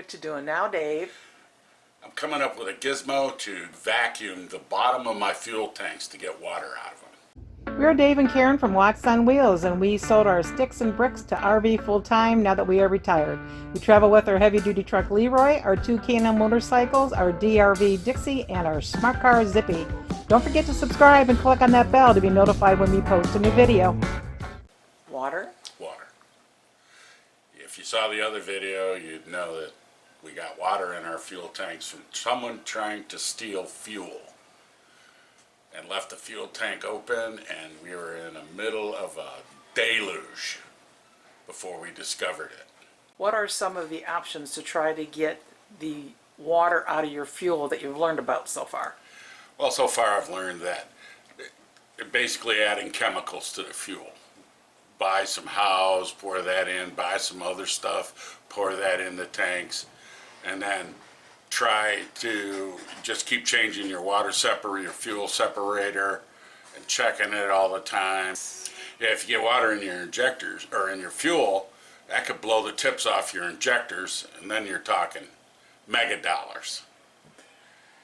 What you doing now, Dave? I'm coming up with a gizmo to vacuum the bottom of my fuel tanks to get water out of them. We're Dave and Karen from Watts on Wheels, and we sold our sticks and bricks to RV full-time now that we are retired. We travel with our heavy-duty truck Leroy, our two K&N motorcycles, our DRV Dixie, and our smart car Zippy. Don't forget to subscribe and click on that bell to be notified when we post a new video. Water? Water. If you saw the other video, you'd know that we got water in our fuel tanks from someone trying to steal fuel and left the fuel tank open, and we were in the middle of a deluge before we discovered it. What are some of the options to try to get the water out of your fuel that you've learned about so far? Well, so far I've learned that basically adding chemicals to the fuel. Buy some house, pour that in, buy some other stuff, pour that in the tanks, and then try to just keep changing your water separator, your fuel separator, and checking it all the time. Yeah, if you get water in your injectors or in your fuel, that could blow the tips off your injectors, and then you're talking mega dollars.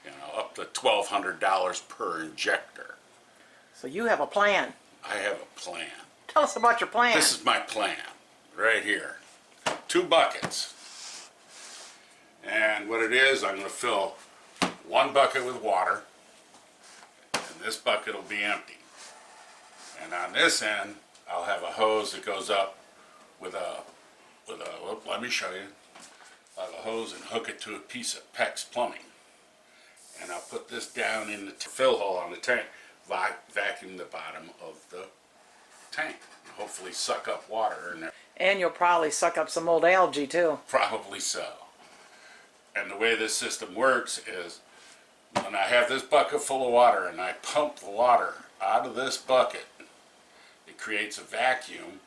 You know, up to $1,200 per injector. So you have a plan. I have a plan. Tell us about your plan. This is my plan, right here. 2 buckets. And what it is, I'm going to fill 1 bucket with water, and this bucket will be empty. And on this end, I'll have a hose that goes up with a let me show you. I'll have a hose and hook it to a piece of PEX plumbing. And I'll put this down in the fill hole on the tank, vacuum the bottom of the tank, and hopefully suck up water in there. And you'll probably suck up some old algae too. Probably so. And the way this system works is when I have this bucket full of water and I pump the water out of this bucket, it creates a vacuum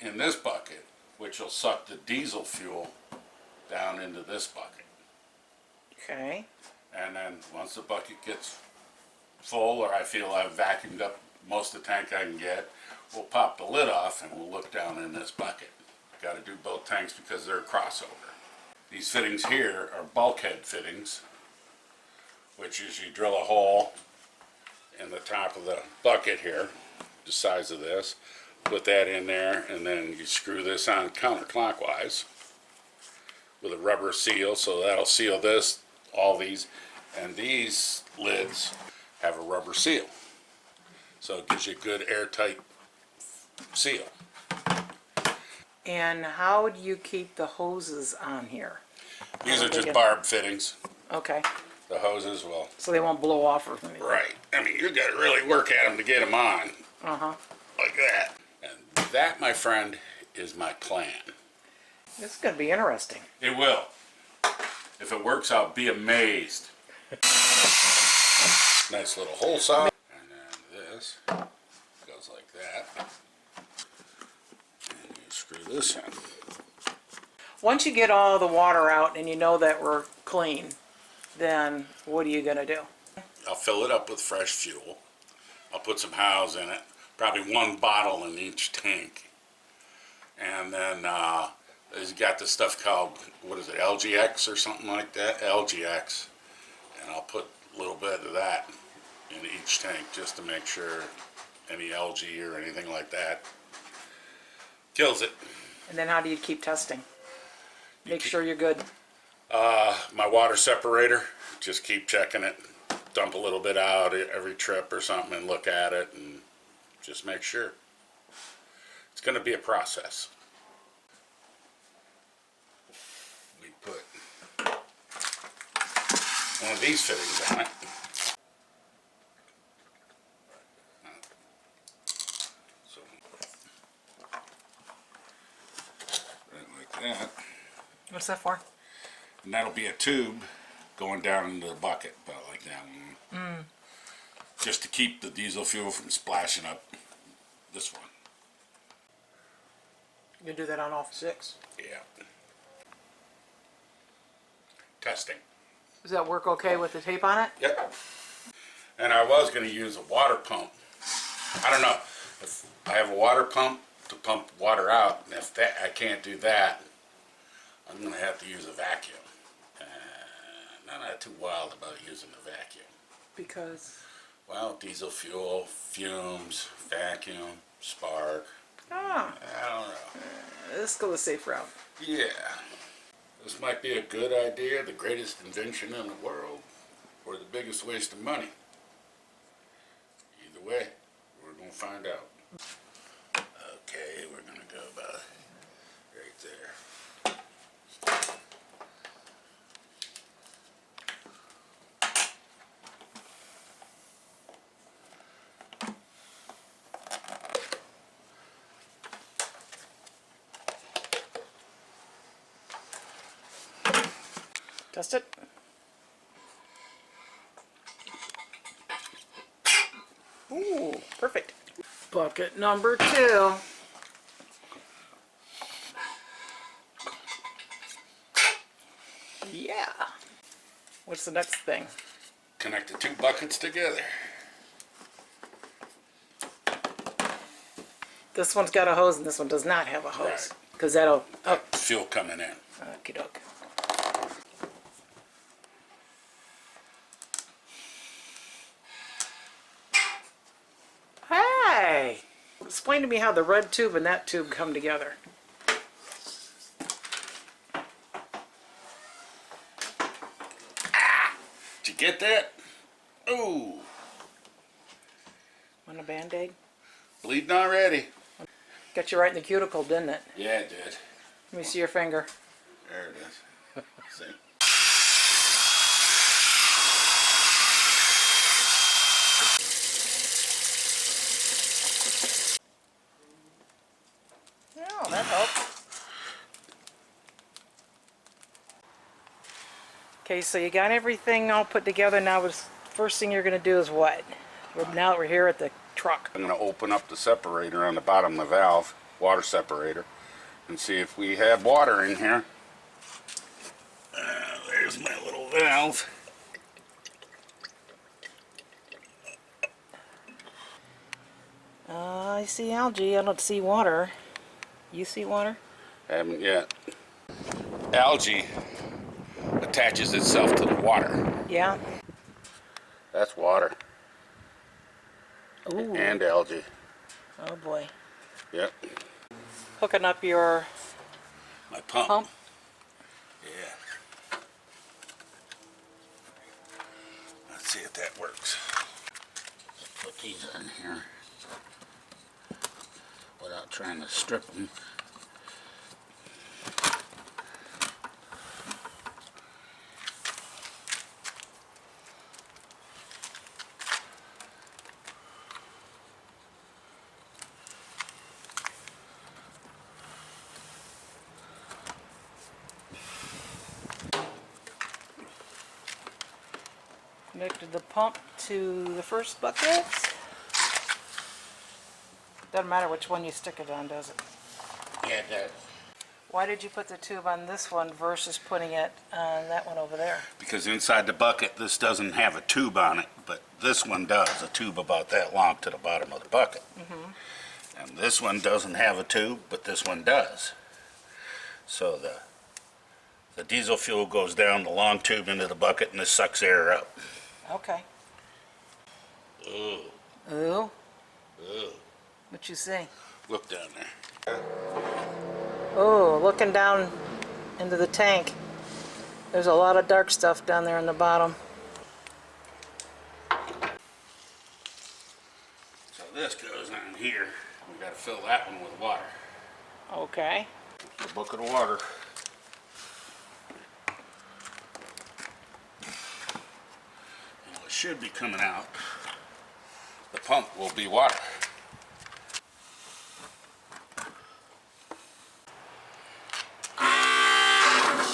in this bucket, which will suck the diesel fuel down into this bucket. Okay. And then once the bucket gets full, or I feel I've vacuumed up most of the tank I can get, we'll pop the lid off and we'll look down in this bucket. Got to do both tanks because they're a crossover. These fittings here are bulkhead fittings, which is you drill a hole in the top of the bucket here, the size of this, put that in there, and then you screw this on counterclockwise with a rubber seal, so that'll seal this, all these, and these lids have a rubber seal. So it gives you a good airtight seal. And how do you keep the hoses on here? These are just barb fittings. Okay. The hoses will. So they won't blow off or anything. Right. I mean, you got to really work at them to get them on. Uh-huh. Like that. And that, my friend, is my plan. This is going to be interesting. It will. If it works, I'll be amazed. Nice little hole saw. And then this goes like that. And you screw this in. Once you get all the water out and you know that we're clean, then what are you going to do? I'll fill it up with fresh fuel. I'll put some house in it. Probably 1 bottle in each tank. And then it's got this stuff called, what is it, LGX or something like that? LGX. And I'll put a little bit of that in each tank just to make sure any algae or anything like that kills it. And then how do you keep testing? Make sure you're good. My water separator, just keep checking it. Dump a little bit out every trip or something and look at it and just make sure. It's going to be a process. We put one of these fittings on it. So, right like that. What's that for? And that'll be a tube going down into the bucket, about like that one. Just to keep the diesel fuel from splashing up this one. You do that on all 6? Yeah. Testing. Does that work okay with the tape on it? Yep. And I was going to use a water pump. I don't know if I have a water pump to pump water out, and if that I can't do that, I'm going to have to use a vacuum. I'm not too wild about using a vacuum. Because? Well, diesel fuel, fumes, vacuum, spark. Ah. I don't know. Let's go the safe route. Yeah. This might be a good idea, the greatest invention in the world, or the biggest waste of money. Either way, we're going to find out. Okay, we're going to go about right there. Test it. Ooh, perfect. Bucket number 2. Yeah. What's the next thing? Connect the 2 buckets together. This one's got a hose and this one does not have a hose. Right. Because that'll... Oh, Fuel coming in. okie doke. Hey! Explain to me how the red tube and that tube come together. Did you get that? Ooh. Want a Band-Aid? Bleeding already. Got you right in the cuticle, didn't it? Yeah, it did. Let me see your finger. There it is. See? Oh, that helps. Okay, so you got everything all put together. Now, first thing you're going to do is what? Now that we're here at the truck. I'm going to open up the separator on the bottom of the valve, water separator, and see if we have water in here. There's my little valve. I see algae. I don't see water. You see water? Haven't yet. Algae attaches itself to the water. Yeah. That's water. Ooh. And algae. Oh boy. Yep. Hooking up your My pump. pump. Yeah. Let's see if that works. Put these in here without trying to strip them. Connected the pump to the first bucket. Doesn't matter which one you stick it on, does it? Yeah, it does. Why did you put the tube on this one versus putting it on that one over there? Because inside the bucket, this doesn't have a tube on it, but this one does. A tube about that long to the bottom of the bucket. Mm-hmm. And this one doesn't have a tube, but this one does. So the diesel fuel goes down the long tube into the bucket, and this sucks air up. Okay. Ooh. Ooh. Ooh. What you see? Look down there. Oh, looking down into the tank. There's a lot of dark stuff down there in the bottom. So this goes on here. We got to fill that one with water. Okay. A bucket of water. And what should be coming out, the pump will be water.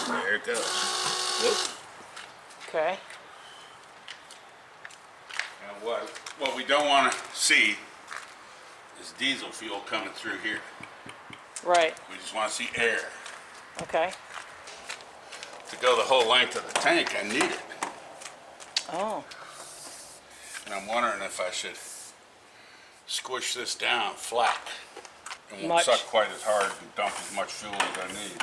There it goes. Whoop. Okay. And what we don't want to see is diesel fuel coming through here. Right. We just want to see air. Okay. To go the whole length of the tank, I need it. Oh. And I'm wondering if I should squish this down flat. It won't Much. suck quite as hard and dump as much fuel as I need.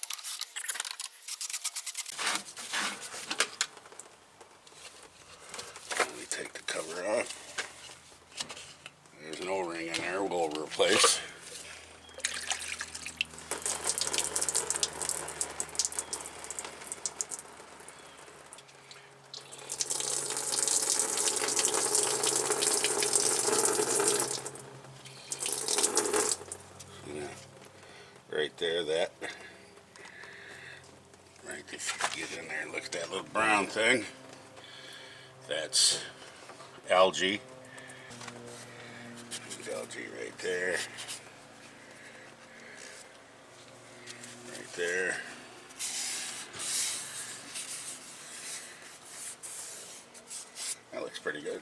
Let me take the cover off. There's an O-ring in there we'll replace. Right there, that. Right, if you get in there and look at that little brown thing, that's algae. Algae right there. Right there. That looks pretty good.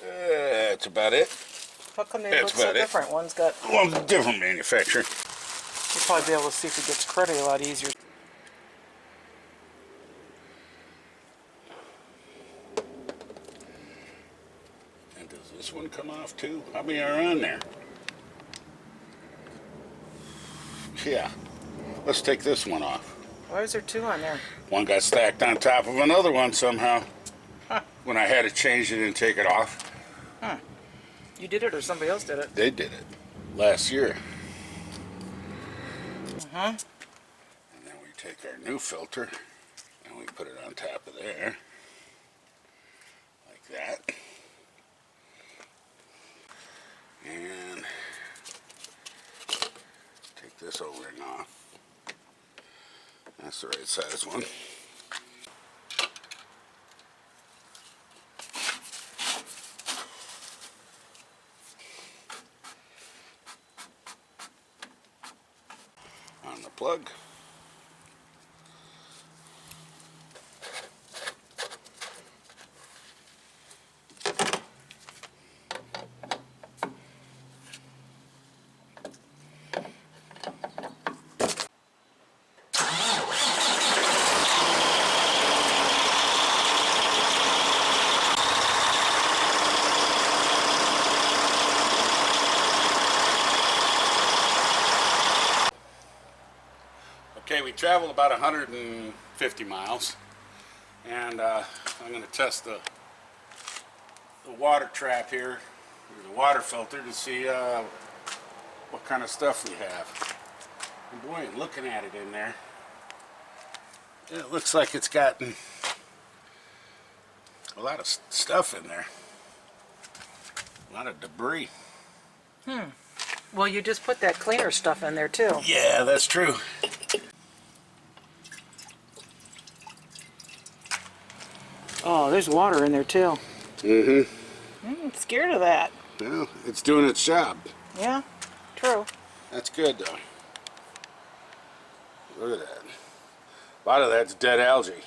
That's about it. How come they look so different? One's got... One's a different manufacturer. You'll probably be able to see if it gets cruddy a lot easier. And does this one come off too? How many are on there? Yeah. Let's take this one off. Why is there two on there? One got stacked on top of another one somehow. When I had to change it and take it off. Huh. You did it or somebody else did it? They did it last year. And then we take our new filter and we put it on top of there. Like that. And take this O-ring off. That's the right size one. On the plug. Okay, we traveled about 150 miles, and I'm going to test the water trap here, or the water filter, to see what kind of stuff we have. And boy, looking at it in there, it looks like it's gotten a lot of stuff in there, a lot of debris. Well, you just put that cleaner stuff in there too. Yeah, that's true. Oh, there's water in there too. I'm scared of that. Well, it's doing its job. Yeah, true. That's good though. Look at that. A lot of that's dead algae.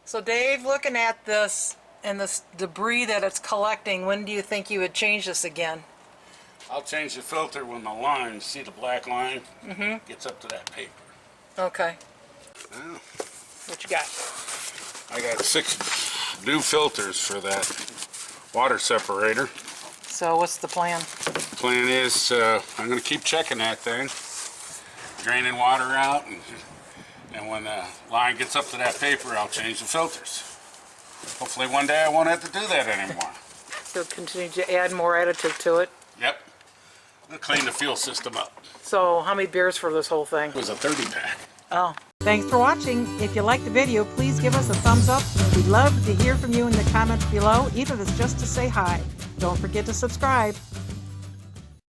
So Dave, looking at this and this debris that it's collecting, when do you think you would change this again? I'll change the filter when the line, see the black line, gets up to that paper. Okay. Well, What you got? I got 6 new filters for that water separator. So what's the plan? The plan is I'm going to keep checking that thing, draining water out, and when the line gets up to that paper, I'll change the filters. Hopefully one day I won't have to do that anymore. So continue to add more additive to it. Yep. I'll clean the fuel system up. So how many beers for this whole thing? It was a 30-pack. Oh. Thanks for watching. If you liked the video, please give us a thumbs up. We'd love to hear from you in the comments below, even if it's just to say hi. Don't forget to subscribe.